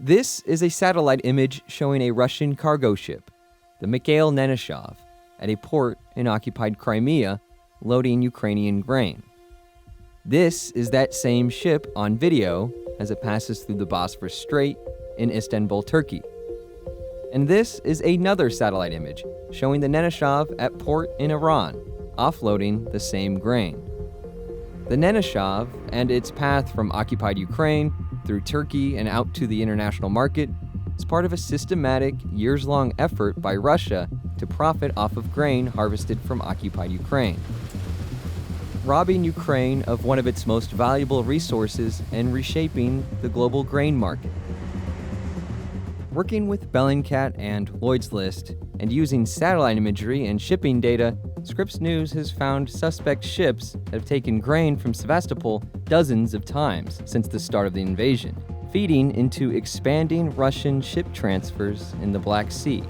This is a satellite image showing a Russian cargo ship, the Mikhail Nenashev, at a port in occupied Crimea, loading Ukrainian grain. This is that same ship on video as it passes through the Bosphorus Strait in Istanbul, Turkey. And this is another satellite image showing the Nenashev at port in Iran, offloading the same grain. The Nenashev and its path from occupied Ukraine through Turkey and out to the international market is part of a systematic, years-long effort by Russia to profit off of grain harvested from occupied Ukraine, robbing Ukraine of one of its most valuable resources and reshaping the global grain market. Working with Bellingcat and Lloyd's List, and using satellite imagery and shipping data, Scripps News has found suspect ships that have taken grain from Sevastopol dozens of times since the start of the invasion, feeding into expanding Russian ship transfers in the Black Sea.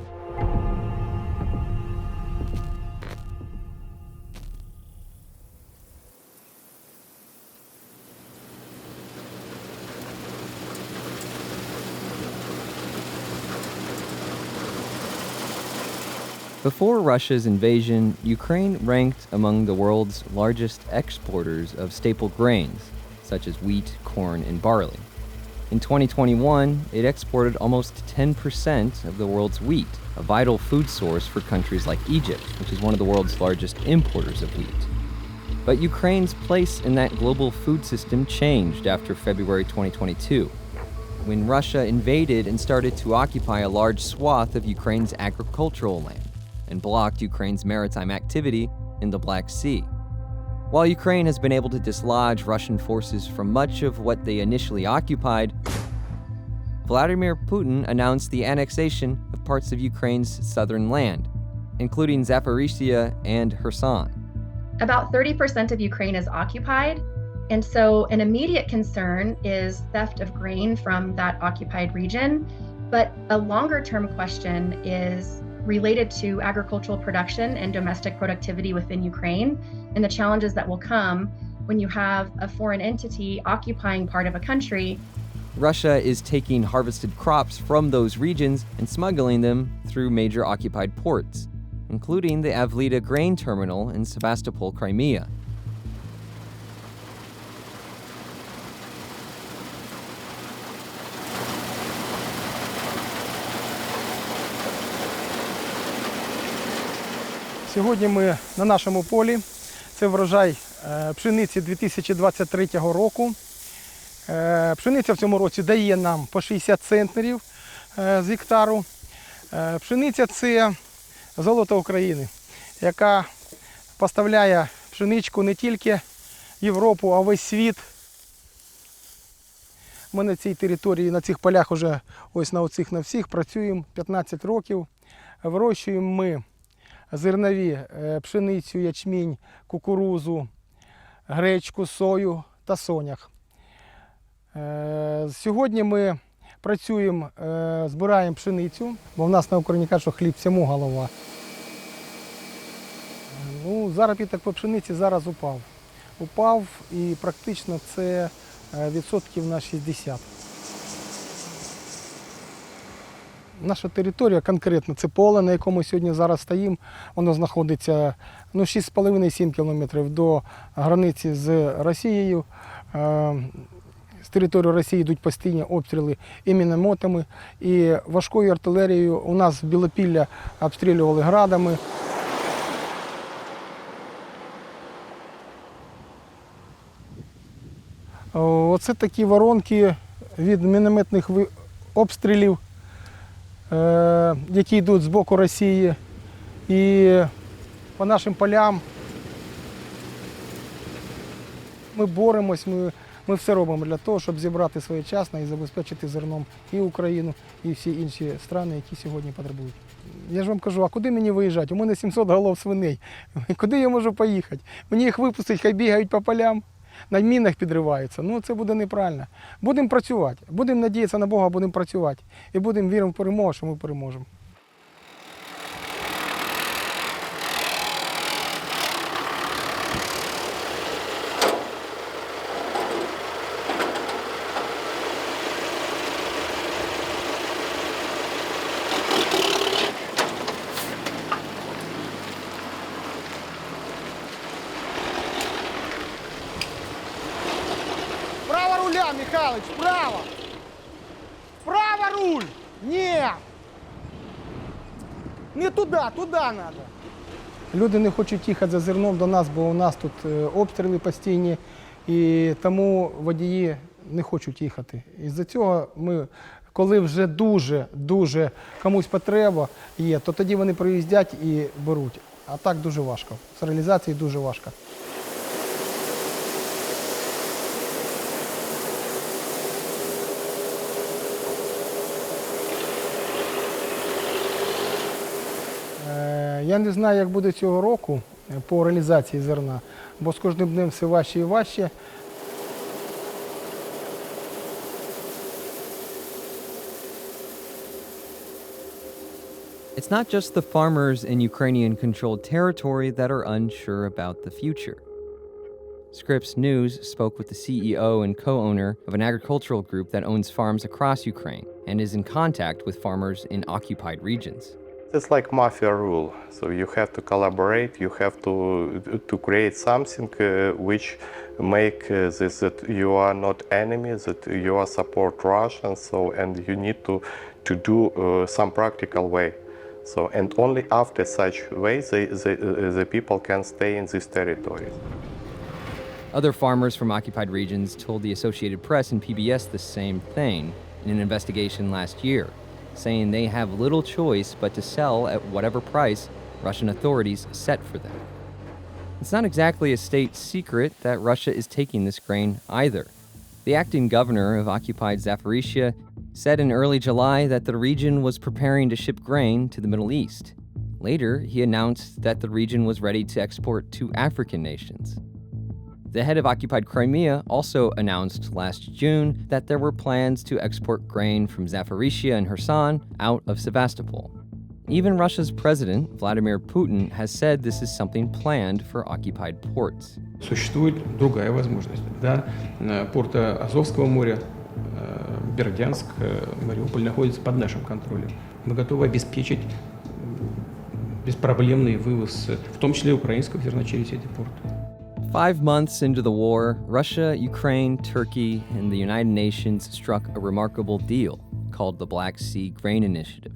Before Russia's invasion, Ukraine ranked among the world's largest exporters of staple grains, such as wheat, corn, and barley. In 2021, it exported almost 10% of the world's wheat, a vital food source for countries like Egypt, which is one of the world's largest importers of wheat. But Ukraine's place in that global food system changed after February 2022, when Russia invaded and started to occupy a large swath of Ukraine's agricultural land and blocked Ukraine's maritime activity in the Black Sea. While Ukraine has been able to dislodge Russian forces from much of what they initially occupied, Vladimir Putin announced the annexation of parts of Ukraine's southern land, including Zaporizhzhia and Kherson. About 30% of Ukraine is occupied, and so an immediate concern is theft of grain from that occupied region, but a longer-term question is related to agricultural production and domestic productivity within Ukraine, and the challenges that will come when you have a foreign entity occupying part of a country. Russia is taking harvested crops from those regions and smuggling them through major occupied ports, including the Avlita grain terminal in Sevastopol, Crimea. Сьогодні ми на нашому полі. Це врожай пшениці 2023 року. Пшениця в цьому році дає нам по 60 центнерів з гектару. Пшениця – це золото України, яка поставляє пшеничку не тільки Європу, а весь світ. Ми на цій території, на цих полях вже ось на оцих на всіх працюємо 15 років. Вирощуємо ми зернові, пшеницю, ячмінь, кукурузу, гречку, сою та сонях. Сьогодні ми працюємо, збираємо пшеницю, бо в нас на Україні кажуть, що хліб всьому голова. Заробіток по пшениці зараз упав. Упав і практично це відсотків на 60. Наша територія конкретно, це поле, на якому сьогодні зараз стоїмо, воно знаходиться 6,5-7 кілометрів до границі з Росією. З території Росії йдуть постійні обстріли і мінометами, і важкою артилерією. У нас Білопілля обстрілювали градами. Оце такі воронки від мінометних обстрілів, які йдуть з боку Росії, і по нашим полям ми боремось, ми все робимо для того, щоб зібрати своєчасно і забезпечити зерном і Україну, і всі інші країни, які сьогодні потребують. Я ж вам кажу, а куди мені виїжджати? У мене 700 голов свиней. Куди я можу поїхати? Мені їх випустять, хай бігають по полям, на мінах підриваються. Це буде неправильно. Будемо працювати, будемо надіятися на Бога, будемо працювати. І будемо вірити в перемогу, що ми переможемо. Михайлович, вправо! Вправо руль! Ні! Не туди, туди треба. Люди не хочуть їхати за зерном до нас, бо у нас тут обстріли постійні, і тому водії не хочуть їхати. Із-за цього ми, коли вже дуже комусь потреба є, то тоді вони приїздять і беруть. А так дуже важко. З реалізацією дуже важко. Я не знаю, як буде цього року по реалізації зерна, бо з кожним днем все важче і важче. It's not just the farmers in Ukrainian-controlled territory that are unsure about the future. Scripps News spoke with the CEO and co-owner of an agricultural group that owns farms across Ukraine and is in contact with farmers in occupied regions. It's like mafia rule. So you have to collaborate. You have to create something which make this that you are not enemies, that you are support Russians. So and you need to do some practical way. So and only after such way the people can stay in these territories. Other farmers from occupied regions told the Associated Press and PBS the same thing in an investigation last year, saying they have little choice but to sell at whatever price Russian authorities set for them. It's not exactly a state secret that Russia is taking this grain either. The acting governor of occupied Zaporizhia said in early July that the region was preparing to ship grain to the Middle East. Later, he announced that the region was ready to export to African nations. The head of occupied Crimea also announced last June that there were plans to export grain from Zaporizhia and Kherson out of Sevastopol. Even Russia's president, Vladimir Putin, has said this is something planned for occupied ports. Существует другая возможность. Да, порты Азовского моря, Бердянск, Мариуполь находятся под нашим контролем. Мы готовы обеспечить беспроблемный вывоз, в том числе украинского зерна через эти порты. 5 months into the war, Russia, Ukraine, Turkey, and the United Nations struck a remarkable deal called the Black Sea Grain Initiative,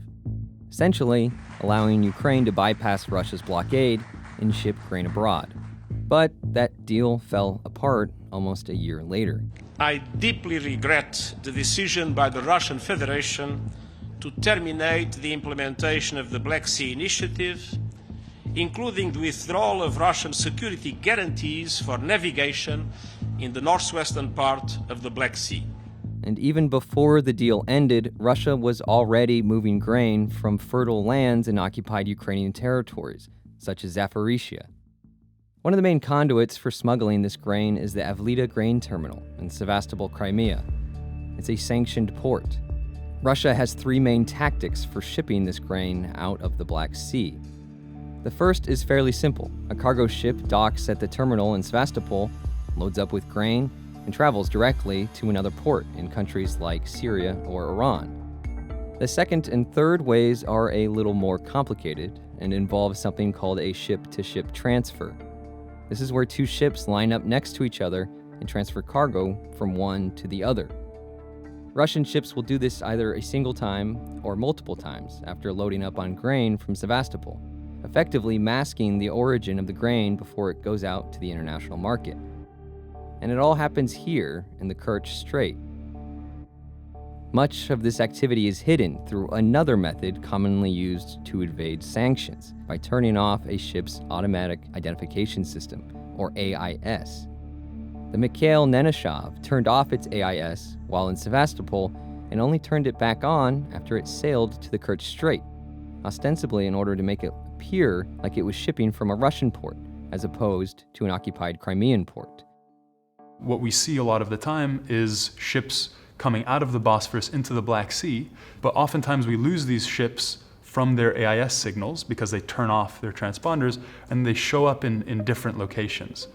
essentially allowing Ukraine to bypass Russia's blockade and ship grain abroad. But that deal fell apart almost a year later. I deeply regret the decision by the Russian Federation to terminate the implementation of the Black Sea Initiative, including the withdrawal of Russian security guarantees for navigation in the northwestern part of the Black Sea. And even before the deal ended, Russia was already moving grain from fertile lands in occupied Ukrainian territories, such as Zaporizhia. One of the main conduits for smuggling this grain is the Avlita grain terminal in Sevastopol, Crimea. It's a sanctioned port. Russia has 3 main tactics for shipping this grain out of the Black Sea. The first is fairly simple. A cargo ship docks at the terminal in Sevastopol, loads up with grain, and travels directly to another port in countries like Syria or Iran. The second and third ways are a little more complicated and involve something called a ship-to-ship transfer. This is where 2 ships line up next to each other and transfer cargo from one to the other. Russian ships will do this either a single time or multiple times after loading up on grain from Sevastopol, effectively masking the origin of the grain before it goes out to the international market. And it all happens here in the Kerch Strait. Much of this activity is hidden through another method commonly used to evade sanctions, by turning off a ship's automatic identification system, or AIS. The Mikhail Nenashev turned off its AIS while in Sevastopol and only turned it back on after it sailed to the Kerch Strait, ostensibly in order to make it appear like it was shipping from a Russian port, as opposed to an occupied Crimean port. What we see a lot of the time is ships coming out of the Bosphorus into the Black Sea, but oftentimes we lose these ships from their AIS signals because they turn off their transponders and they show up in different locations.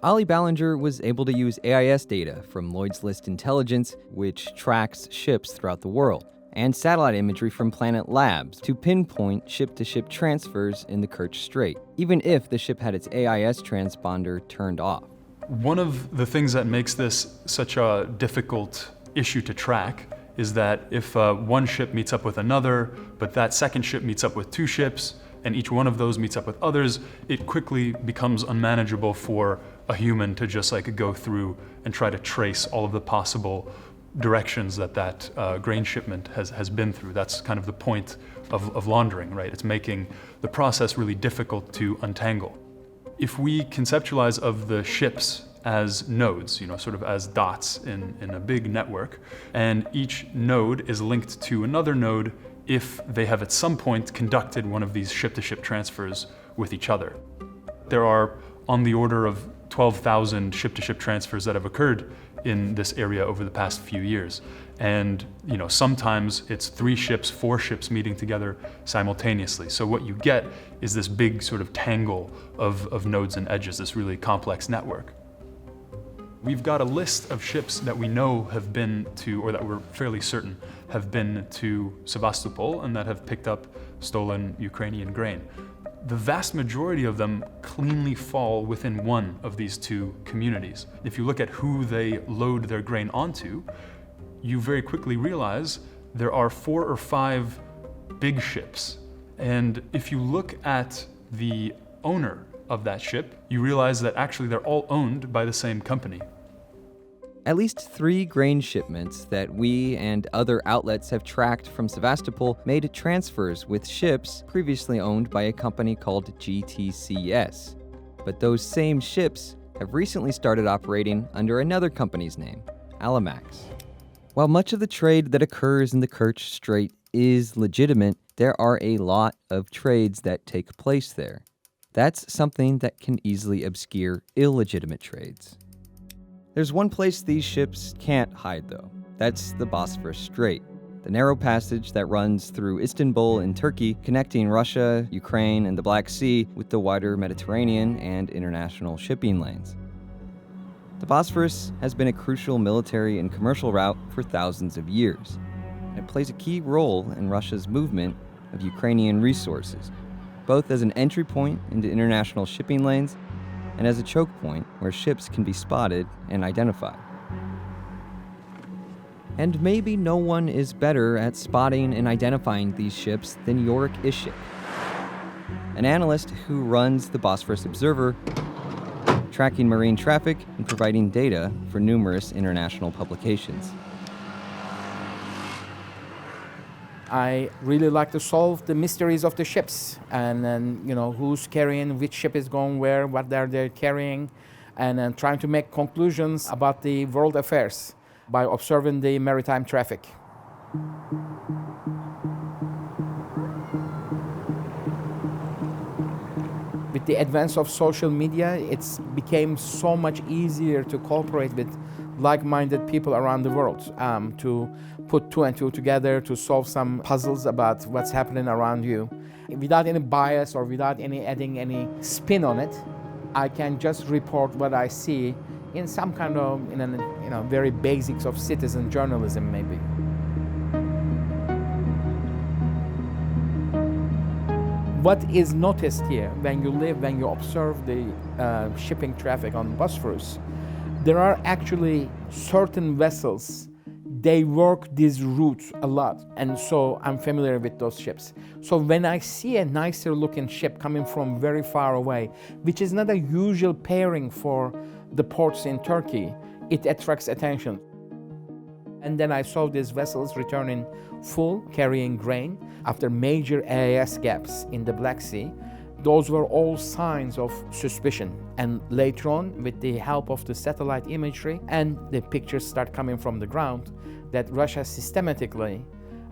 Ollie Ballinger was able to use AIS data from Lloyd's List Intelligence, which tracks ships throughout the world, and satellite imagery from Planet Labs to pinpoint ship-to-ship transfers in the Kerch Strait, even if the ship had its AIS transponder turned off. One of the things that makes this such a difficult issue to track is that if one ship meets up with another, but that second ship meets up with two ships, and each one of those meets up with others, it quickly becomes unmanageable for a human to just like go through and try to trace all of the possible directions that grain shipment has been through. That's kind of the point of laundering, right? It's making the process really difficult to untangle. If we conceptualize of the ships as nodes, sort of as dots in a big network, and each node is linked to another node if they have at some point conducted one of these ship-to-ship transfers with each other. There are on the order of 12,000 ship-to-ship transfers that have occurred in this area over the past few years. And sometimes it's 3 ships, 4 ships meeting together simultaneously. So what you get is this big sort of tangle of nodes and edges, this really complex network. We've got a list of ships that we know have been to, or that we're fairly certain have been to Sevastopol and that have picked up stolen Ukrainian grain. The vast majority of them cleanly fall within one of these two communities. If you look at who they load their grain onto, you very quickly realize there are 4 or 5 big ships. And if you look at the owner of that ship, you realize that actually they're all owned by the same company. At least 3 grain shipments that we and other outlets have tracked from Sevastopol made transfers with ships previously owned by a company called GTCS. But those same ships have recently started operating under another company's name, Alimax. While much of the trade that occurs in the Kerch Strait is legitimate, there are a lot of trades that take place there. That's something that can easily obscure illegitimate trades. There's one place these ships can't hide, though. That's the Bosphorus Strait, the narrow passage that runs through Istanbul in Turkey, connecting Russia, Ukraine, and the Black Sea with the wider Mediterranean and international shipping lanes. The Bosphorus has been a crucial military and commercial route for thousands of years, and it plays a key role in Russia's movement of Ukrainian resources, both as an entry point into international shipping lanes and as a choke point where ships can be spotted and identified. And maybe no one is better at spotting and identifying these ships than Yorick Ishik, an analyst who runs the Bosphorus Observer, tracking marine traffic and providing data for numerous international publications. I really like to solve the mysteries of the ships and then, who's carrying, which ship is going where, what they're carrying, and then trying to make conclusions about the world affairs by observing the maritime traffic. With the advance of social media, it's became so much easier to cooperate with like-minded people around the world, to put 2 and 2 together, to solve some puzzles about what's happening around you. Without any bias or without adding any spin on it, I can just report what I see in some kind of, very basics of citizen journalism maybe. What is noticed here when you observe the shipping traffic on Bosphorus, there are actually certain vessels, they work these routes a lot, and so I'm familiar with those ships. So when I see a nicer looking ship coming from very far away, which is not a usual pairing for the ports in Turkey, it attracts attention. And then I saw these vessels returning full, carrying grain after major AIS gaps in the Black Sea. Those were all signs of suspicion. And later on, with the help of the satellite imagery and the pictures start coming from the ground, that Russia systematically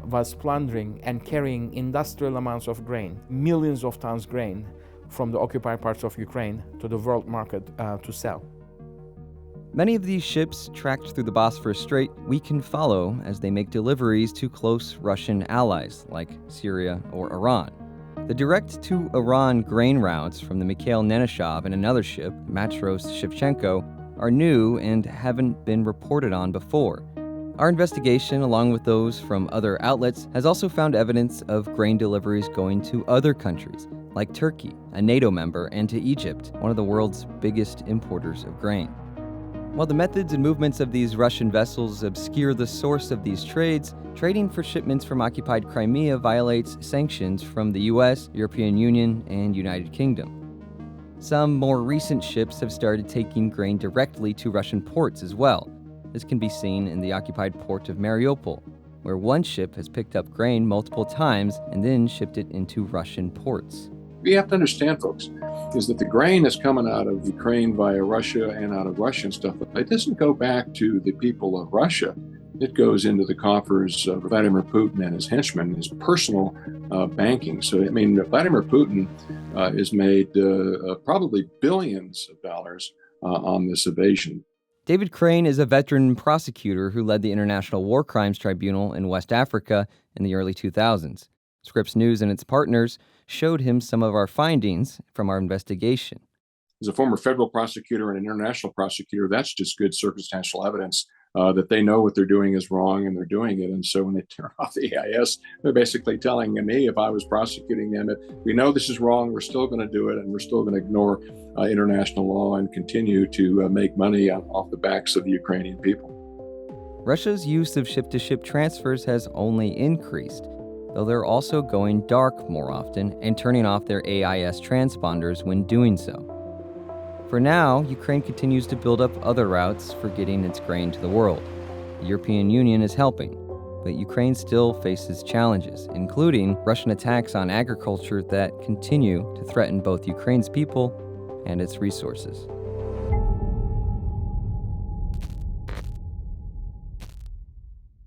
was plundering and carrying industrial amounts of grain, millions of tons grain from the occupied parts of Ukraine to the world market to sell. Many of these ships tracked through the Bosphorus Strait we can follow as they make deliveries to close Russian allies like Syria or Iran. The direct-to-Iran grain routes from the Mikhail Nenashev and another ship, Matros Shevchenko, are new and haven't been reported on before. Our investigation, along with those from other outlets, has also found evidence of grain deliveries going to other countries, like Turkey, a NATO member, and to Egypt, one of the world's biggest importers of grain. While the methods and movements of these Russian vessels obscure the source of these trades, trading for shipments from occupied Crimea violates sanctions from the US, European Union, and United Kingdom. Some more recent ships have started taking grain directly to Russian ports as well. This can be seen in the occupied port of Mariupol, where one ship has picked up grain multiple times and then shipped it into Russian ports. What you have to understand, folks, is that the grain that's coming out of Ukraine via Russia and out of Russian stuff, it doesn't go back to the people of Russia. It goes into the coffers of Vladimir Putin and his henchmen, his personal banking. So, I mean, Vladimir Putin has made probably billions of dollars on this evasion. David Crane is a veteran prosecutor who led the International War Crimes Tribunal in West Africa in the early 2000s. Scripps News and its partners showed him some of our findings from our investigation. As a former federal prosecutor and an international prosecutor, that's just good circumstantial evidence that they know what they're doing is wrong and they're doing it. And so when they turn off the EIS, they're basically telling me, if I was prosecuting them, if we know this is wrong, we're still going to do it, and we're still going to ignore international law and continue to make money off the backs of the Ukrainian people. Russia's use of ship-to-ship transfers has only increased, though they're also going dark more often and turning off their AIS transponders when doing so. For now, Ukraine continues to build up other routes for getting its grain to the world. The European Union is helping, but Ukraine still faces challenges, including Russian attacks on agriculture that continue to threaten both Ukraine's people and its resources.